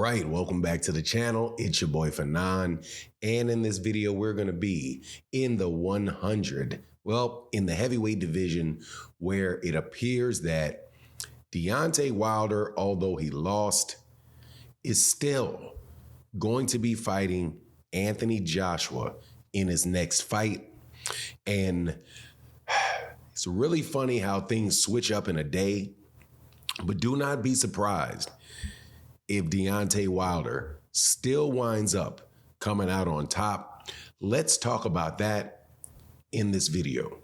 right, welcome back to the channel. It's your boy Fanon, and in this video we're going to be in the 100, in the heavyweight division, where it appears that Deontay Wilder, although he lost, is still going to be fighting Anthony Joshua in his next fight. And it's really funny how things switch up in a day, but do not be surprised if Deontay Wilder still winds up coming out on top. Let's talk about that in this video.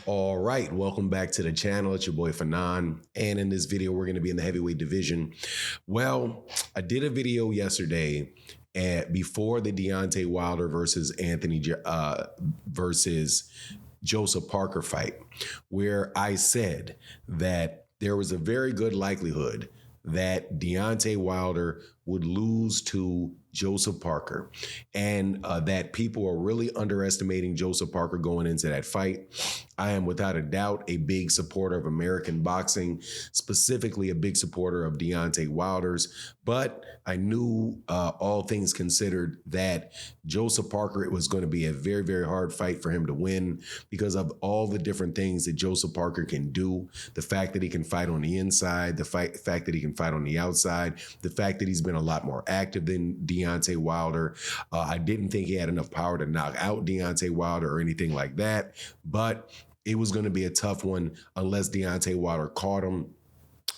All right, welcome back to the channel. It's your boy Fanon, and in this video we're going to be in the heavyweight division. Well, I did a video yesterday before the Deontay Wilder versus versus Joseph Parker fight, where I said that there was a very good likelihood that Deontay Wilder would lose to Joseph Parker, and that people are really underestimating Joseph Parker going into that fight. I am without a doubt a big supporter of American boxing, specifically a big supporter of Deontay Wilder's, but I knew all things considered that Joseph Parker, it was going to be a very, very hard fight for him to win because of all the different things that Joseph Parker can do. The fact that he can fight on the inside, the fact that he can fight on the outside, the fact that he's been a lot more active than Deontay Wilder. I didn't think he had enough power to knock out Deontay Wilder or anything like that, but it was going to be a tough one unless Deontay Wilder caught him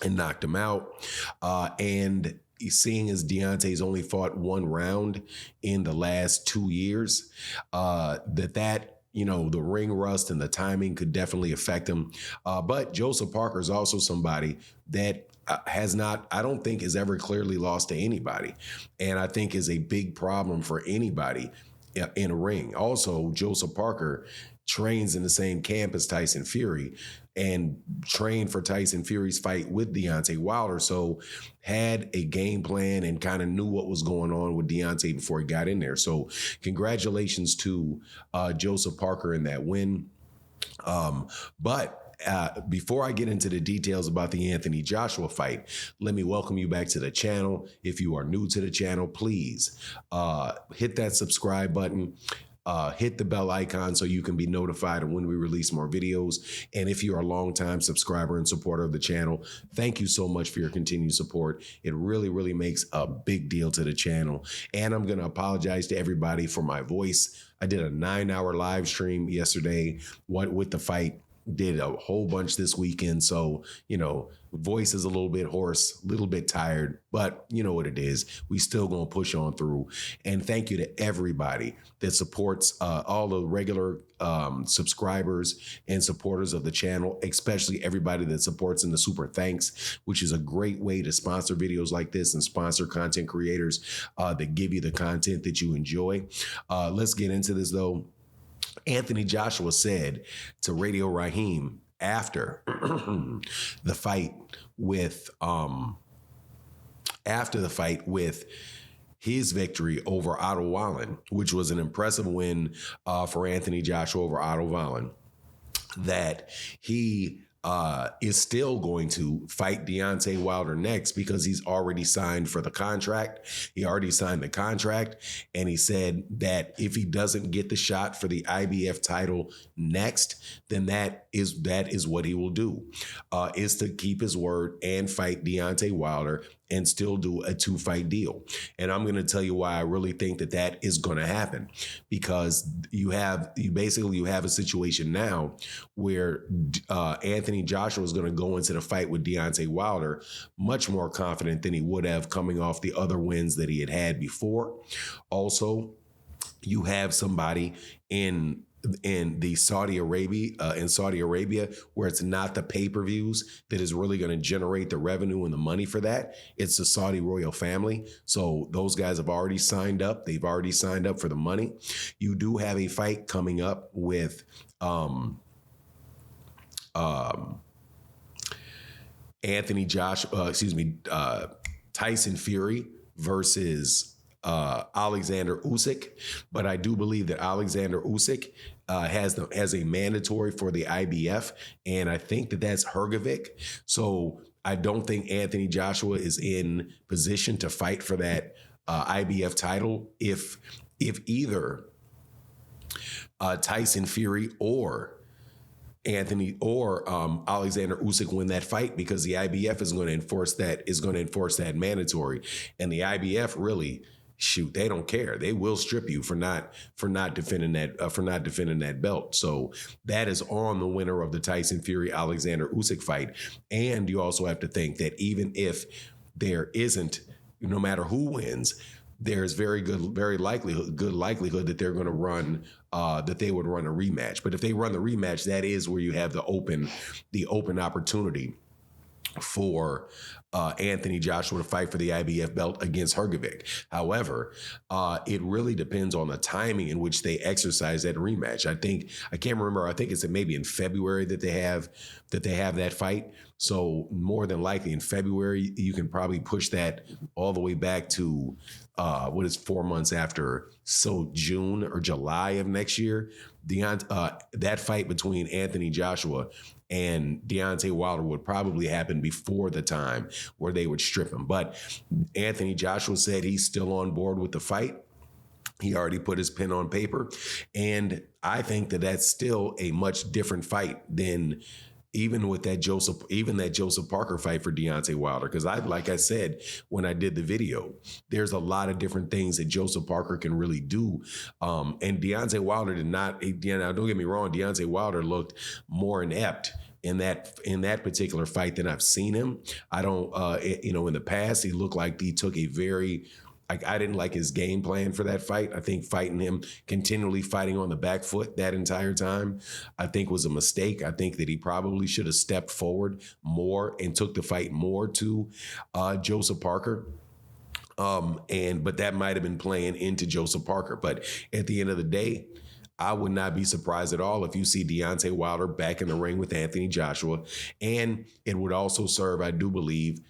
and knocked him out. And seeing as Deontay's only fought one round in the last 2 years, the ring rust and the timing could definitely affect him. But Joseph Parker is also somebody that I don't think has ever clearly lost to anybody. And I think is a big problem for anybody in a ring. Also, Joseph Parker trains in the same camp as Tyson Fury and trained for Tyson Fury's fight with Deontay Wilder. So had a game plan and kind of knew what was going on with Deontay before he got in there. So congratulations to Joseph Parker in that win. But before I get into the details about the Anthony Joshua fight, let me welcome you back to the channel. If you are new to the channel, please hit that subscribe button. Hit the bell icon so you can be notified of when we release more videos. And if you're a longtime subscriber and supporter of the channel, thank you so much for your continued support. It really, really makes a big deal to the channel. And I'm going to apologize to everybody for my voice. I did a 9-hour live stream yesterday with the fight. Did a whole bunch this weekend. So, voice is a little bit hoarse, a little bit tired, but you know what it is. We still gonna push on through. And thank you to everybody that supports all the regular subscribers and supporters of the channel, especially everybody that supports in the super thanks, which is a great way to sponsor videos like this and sponsor content creators that give you the content that you enjoy. Let's get into this though. Anthony Joshua said to Radio Raheem after the fight with his victory over Otto Wallin, which was an impressive win for Anthony Joshua over Otto Wallin, that he is still going to fight Deontay Wilder next because he's already signed for the contract. He already signed the contract, and he said that if he doesn't get the shot for the IBF title next, then that is what he will do, is to keep his word and fight Deontay Wilder and still do a 2-fight deal. And I'm going to tell you why I really think that is going to happen, because you have a situation now where Anthony Joshua is going to go into the fight with Deontay Wilder much more confident than he would have coming off the other wins that he had before. Also, you have somebody in Saudi Arabia, where it's not the pay-per-views that is really going to generate the revenue and the money for that. It's the Saudi royal family. So those guys have already signed up. They've already signed up for the money. You do have a fight coming up with Tyson Fury versus Alexander Usyk, but I do believe that Alexander Usyk has a mandatory for the IBF, and I think that that's Hrgovic. So I don't think Anthony Joshua is in position to fight for that IBF title if either Tyson Fury or Alexander Usyk win that fight, because the IBF is going to enforce that mandatory, and the IBF really, shoot, they don't care. They will strip you for not defending that belt. So that is on the winner of the Tyson Fury Alexander Usyk fight. And you also have to think that even if there isn't, no matter who wins, there's very likelihood that they're going to run that they would run a rematch. But if they run the rematch, that is where you have the open opportunity for Anthony Joshua to fight for the IBF belt against Hrgovic. However, it really depends on the timing in which they exercise that rematch. I can't remember. I think it's maybe in February that they have that fight. So more than likely in February, you can probably push that all the way back to 4 months after, so June or July of next year. That fight between Anthony Joshua and Deontay Wilder would probably happen before the time where they would strip him. But Anthony Joshua said he's still on board with the fight. He already put his pen on paper. And I think that that's still a much different fight than even that Joseph Parker fight for Deontay Wilder. Because like I said, when I did the video, there's a lot of different things that Joseph Parker can really do. And Deontay Wilder did not, now don't get me wrong, Deontay Wilder looked more inept in that particular fight than I've seen him. I don't, in the past, he looked like he took I didn't like his game plan for that fight. I think continually fighting on the back foot that entire time, I think was a mistake. I think that he probably should have stepped forward more and took the fight more to Joseph Parker. But that might have been playing into Joseph Parker. But at the end of the day, I would not be surprised at all if you see Deontay Wilder back in the ring with Anthony Joshua. And it would also serve, I do believe,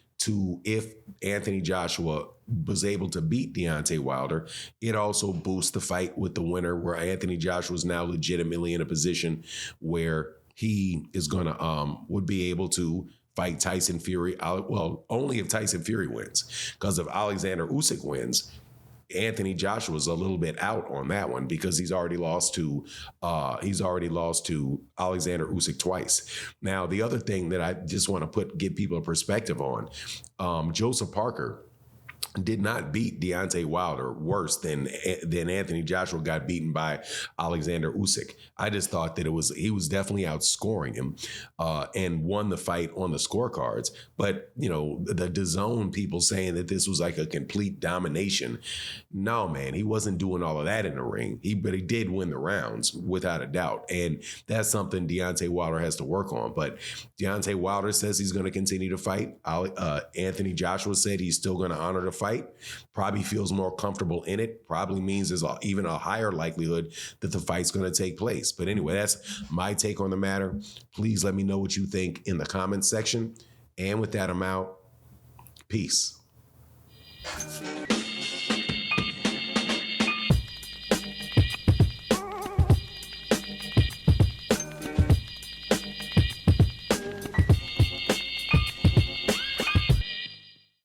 if Anthony Joshua was able to beat Deontay Wilder, it also boosts the fight with the winner, where Anthony Joshua is now legitimately in a position where he is going to would be able to fight Tyson Fury. Well, only if Tyson Fury wins, because if Alexander Usyk wins, Anthony Joshua's a little bit out on that one, because he's already lost to Alexander Usyk twice. Now, the other thing that I just want to give people a perspective on, Joseph Parker did not beat Deontay Wilder worse than Anthony Joshua got beaten by Alexander Usyk. I just thought that he was definitely outscoring him and won the fight on the scorecards. But, the DAZN people saying that this was like a complete domination. No, man, he wasn't doing all of that in the ring. But he did win the rounds without a doubt. And that's something Deontay Wilder has to work on. But Deontay Wilder says he's going to continue to fight. Anthony Joshua said he's still going to honor the fight. Probably feels more comfortable in it. Probably means there's even a higher likelihood that the fight's going to take place. But anyway, that's my take on the matter. Please let me know what you think in the comments section. And with that, I'm out. Peace.